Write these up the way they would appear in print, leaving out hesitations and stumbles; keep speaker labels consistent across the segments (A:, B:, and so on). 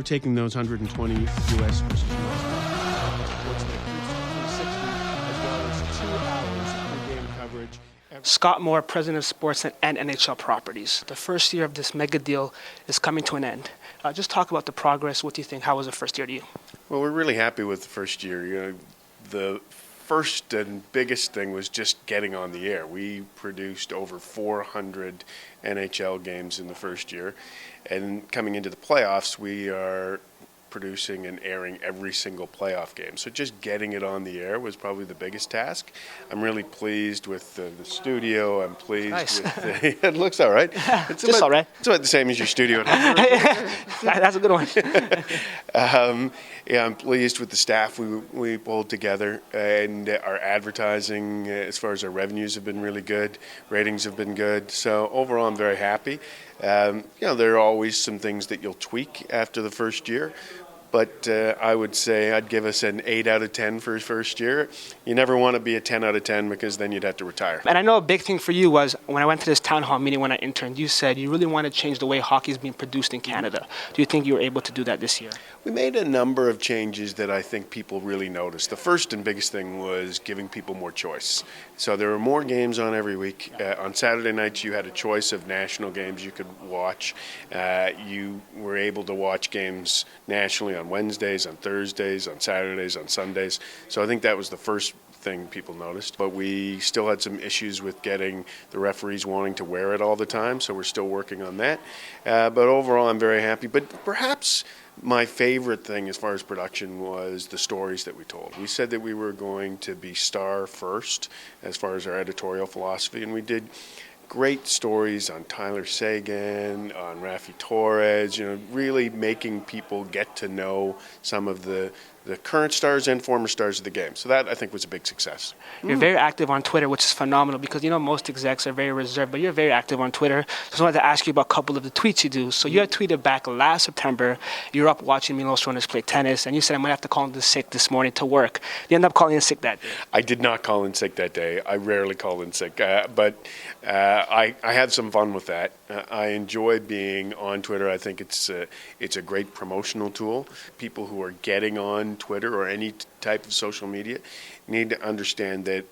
A: we're taking those 120 U.S. versus U.S. Sportsnet 360, as well as 2 hours per game coverage.
B: Scott Moore, president of Sportsnet and NHL Properties. The first year of this mega deal is coming to an end. Just talk about the progress. What do you think? How was the first year to you?
C: Well, we're really happy with the first year. You know, the first and biggest thing was just getting on the air. We produced over 400 NHL games in the first year, and coming into the playoffs, we are producing and airing every single playoff game. So just getting it on the air was probably the biggest task. I'm really pleased with the studio. I'm pleased with it looks all right. It's
B: just
C: about,
B: all right.
C: It's about the same as your studio at home.
B: That's a good one.
C: Yeah, I'm pleased with the staff we pulled together, and our advertising, as far as our revenues, have been really good. Ratings have been good. So overall, I'm very happy. You know, there are always some things that you'll tweak after the first year, but I would say I'd give us an 8 out of 10 for his first year. You never want to be a 10 out of 10 because then you'd have to retire.
B: And I know a big thing for you was when I went to this town hall meeting when I interned, you said you really want to change the way hockey is being produced in Canada. Do you think you were able to do that this year?
C: We made a number of changes that I think people really noticed. The first and biggest thing was giving people more choice. So there were more games on every week. On Saturday nights, you had a choice of national games you could watch. You were able to watch games nationally on Wednesdays, on Thursdays, on Saturdays, on Sundays. So I think that was the first thing people noticed. But we still had some issues with getting the referees wanting to wear it all the time, so we're still working on that. But overall, I'm very happy. But perhaps my favorite thing as far as production was the stories that we told. We said that we were going to be star first as far as our editorial philosophy, and we did great stories on Tyler Seguin, on Raffi Torres, you know, really making people get to know some of the current stars and former stars of the game. So that, I think, was a big success.
B: You're very active on Twitter, which is phenomenal because, you know, most execs are very reserved, but you're very active on Twitter. Just wanted to ask you about a couple of the tweets you do. So you had tweeted back last September, you were up watching Milos Raonic play tennis, and you said, I'm going to have to call in sick this morning to work. You ended up calling in sick that day.
C: I did not call in sick that day. I rarely call in sick, but I had some fun with that. I enjoy being on Twitter. I think it's a great promotional tool. People who are getting on Twitter or any type of social media need to understand that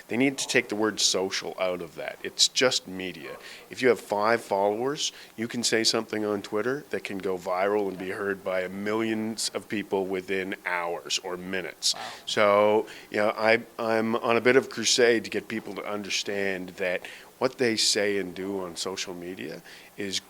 C: they need to take the word social out of that. It's just media. If you have 5 followers, you can say something on Twitter that can go viral and be heard by millions of people within hours or minutes. Wow. So, you know, I'm on a bit of a crusade to get people to understand that what they say and do on social media is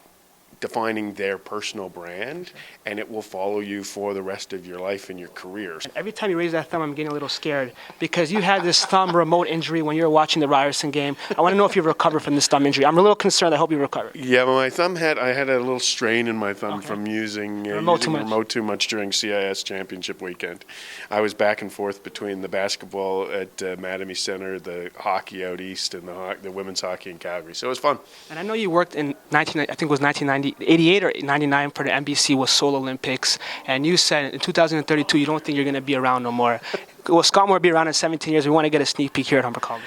C: defining their personal brand, and it will follow you for the rest of your life and your career.
B: Every time you raise that thumb, I'm getting a little scared because you had this thumb remote injury when you were watching the Ryerson game. I want to know if you've recovered from this thumb injury. I'm a little concerned. I hope you recovered.
C: Yeah, well, I had a little strain in my thumb from using remote too much during CIS championship weekend. I was back and forth between the basketball at Mattamy Center, the hockey out east, and the women's hockey in Calgary. So it was fun.
B: And I know you worked in 1988 or 99 for the NBC was Seoul Olympics, and you said in 2032 you don't think you're going to be around no more. Will Scott Moore be around in 17 years? We want to get a sneak peek here at Humber College.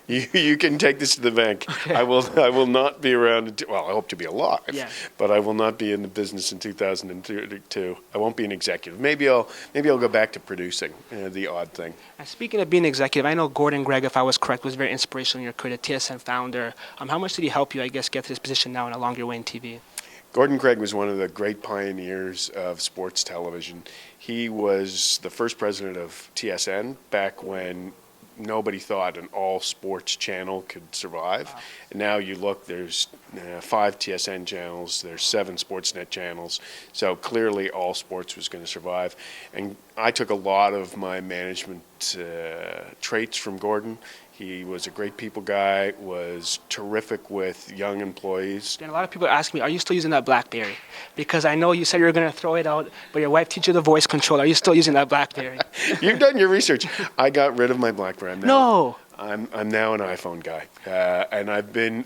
C: You can take this to the bank. Okay. I will not be around. Well, I hope to be alive, but I will not be in the business in 2032. I won't be an executive. Maybe I'll go back to producing. The odd thing.
B: And speaking of being executive, I know Gordon Gregg, if I was correct, was very inspirational in your career, the TSN founder. How much did he help you, I guess, get to this position now and along your way in TV?
C: Gordon Gregg was one of the great pioneers of sports television. He was the first president of TSN back when nobody thought an all-sports channel could survive. Wow. And now you look, there's 5 TSN channels, there's 7 Sportsnet channels, so clearly all sports was going to survive. And I took a lot of my management traits from Gordon. He was a great people guy, was terrific with young employees.
B: And a lot of people ask me, are you still using that BlackBerry? Because I know you said you were going to throw it out, but your wife teaches you the voice control. Are you still using that BlackBerry?
C: You've done your research. I got rid of my BlackBerry. I'm now an iPhone guy. And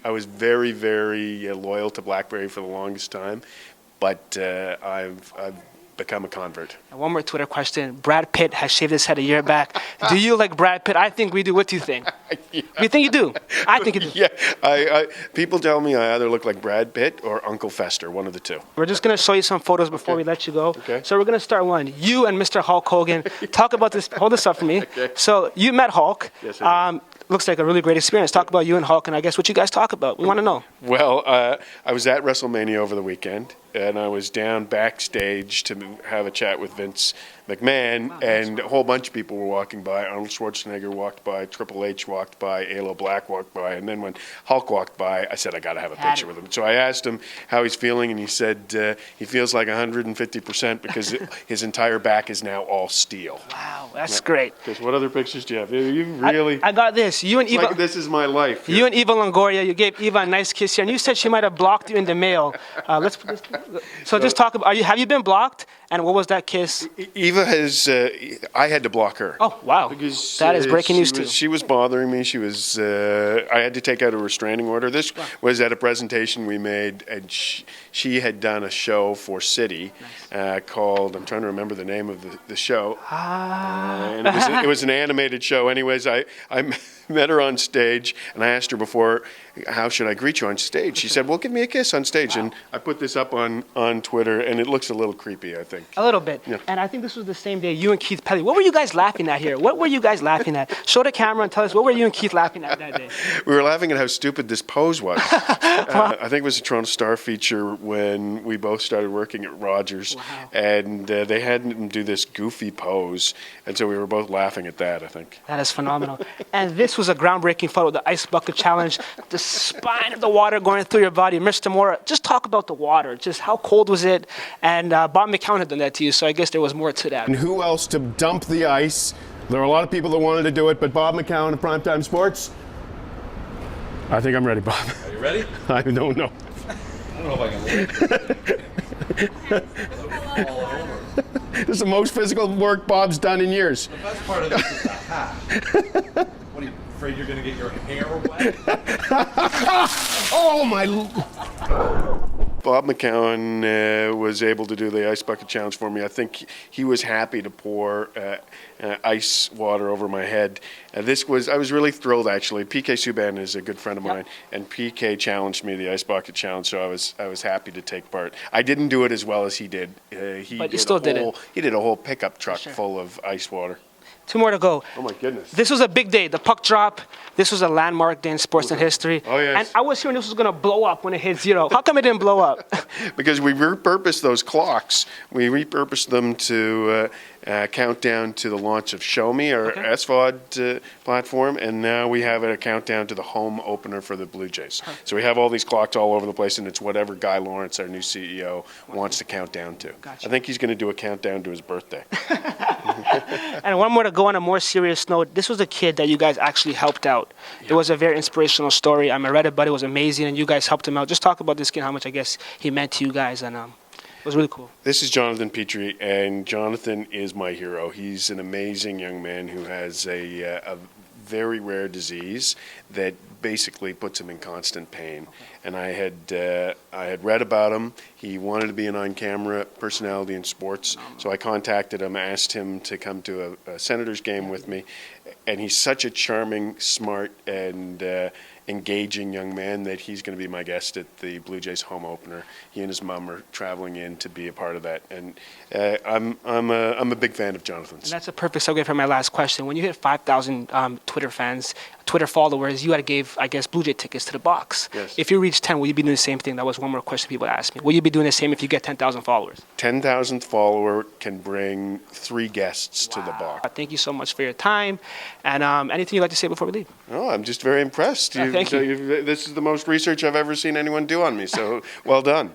C: I was very, very loyal to BlackBerry for the longest time. But I've become a convert.
B: And one more Twitter question. Brad Pitt has shaved his head a year back. Do you like Brad Pitt? I think we do. What do you think?
C: Yeah.
B: We think you do. I think you do.
C: Yeah, people tell me I either look like Brad Pitt or Uncle Fester, one of the two.
B: We're just going to show you some photos before we let you go.
C: Okay.
B: So we're going to start one. You and Mr. Hulk Hogan. Talk about this. Hold this up for me.
C: Okay.
B: So you met Hulk.
C: Yes, I did.
B: Looks like a really great experience. Talk about you and Hulk, and I guess what you guys talk about. We want to know.
C: Well, I was at WrestleMania over the weekend, and I was down backstage to have a chat with Vince McMahon, and a whole bunch of people were walking by. Arnold Schwarzenegger walked by, Triple H walked by, Aloe Black walked by, and then when Hulk walked by, I said, I got to have a picture with him. So I asked him how he's feeling, and he said he feels like 150% because his entire back is now all steel.
B: Wow, that's great.
C: Because what other pictures do you have? You really...
B: I got this. You and Eva...
C: Like, this is my life.
B: You and Eva Longoria, you gave Eva a nice kiss here, and you said she might have blocked you in the mail. So just talk about, have you been blocked, and what was that kiss?
C: Eva has, I had to block her.
B: Oh, wow.
C: Because,
B: that is breaking news too.
C: She was bothering me. She was, I had to take out a restraining order. This was at a presentation we made, and she had done a show for City called, I'm trying to remember the name of the show. And it was an animated show. Anyways, I met her on stage, and I asked her before, how should I greet you on stage? She said, well, give me a kiss on stage. And I put this up on Twitter, and it looks a little creepy, I think.
B: A little bit.
C: Yeah.
B: And I think this was the same day you and Keith Pelly. What were you guys laughing at here? What were you guys laughing at? Show the camera and tell us, what were you and Keith laughing at that day?
C: We were laughing at how stupid this pose was. I think it was a Toronto Star feature when we both started working at Rogers, and they had him do this goofy pose, and so we were both laughing at that, I think.
B: That is phenomenal. And this was a groundbreaking photo, the Ice Bucket Challenge, the spine of the water going through your body. Mr. Moore, just talk about the water. Just how cold was it? And Bob McCown had done that to you, so I guess there was more to that.
D: And who else to dump the ice? There are a lot of people that wanted to do it, but Bob McCown of Primetime Sports. I think I'm ready, Bob.
E: Are you ready?
D: I don't know.
E: I don't know if I can live.
D: This is the most physical work Bob's done in years.
E: The best part of this is the hat. What, are you afraid you're going to get your hair wet?
D: Oh, my...
C: Bob McCown was able to do the Ice Bucket Challenge for me. I think he was happy to pour ice water over my head. I was really thrilled, actually. PK Subban is a good friend of mine, and PK challenged me the Ice Bucket Challenge, so I was happy to take part. I didn't do it as well as he did.
B: But you still did it.
C: He did a whole pickup truck full of ice water.
B: 2 more to go.
C: Oh, my goodness.
B: This was a big day. The puck drop. This was a landmark day in Sportsnet history.
C: Oh, yes.
B: And I was hearing this was going to blow up when it hit 0. How come it didn't blow up?
C: Because we repurposed those clocks. We repurposed them to count down to the launch of Show Me, our SVOD platform, and now we have a countdown to the home opener for the Blue Jays. So we have all these clocks all over the place, and it's whatever Guy Lawrence, our new CEO, wants to count down to.
B: Gotcha.
C: I think he's going to do a countdown to his birthday.
B: And one more to go on a more serious note. This was a kid that you guys actually helped out. Yeah. It was a very inspirational story. I read it, but it was amazing, and you guys helped him out. Just talk about this kid, how much I guess he meant to you guys, and it was really cool.
C: This is Jonathan Petrie, and Jonathan is my hero. He's an amazing young man who has a very rare disease that basically puts him in constant pain. And I had read about him. He wanted to be an on-camera personality in sports, so I contacted him, asked him to come to a Senators game with me. And he's such a charming, smart, and engaging young man that he's going to be my guest at the Blue Jays home opener. He and his mom are traveling in to be a part of that, and I'm a big fan of Jonathan's.
B: And that's a perfect segue for my last question. When you hit 5,000 Twitter fans, Twitter followers, you had to give, I guess, Blue Jay tickets to the box.
C: Yes.
B: If you reach 10, will you be doing the same thing? That was one more question people asked me. Will you be doing the same if you get 10,000 followers?
C: 10,000th follower can bring 3 guests to the box.
B: Thank you so much for your time. And anything you'd like to say before we leave?
C: Oh, I'm just very impressed.
B: Thank you.
C: This is the most research I've ever seen anyone do on me, so well done.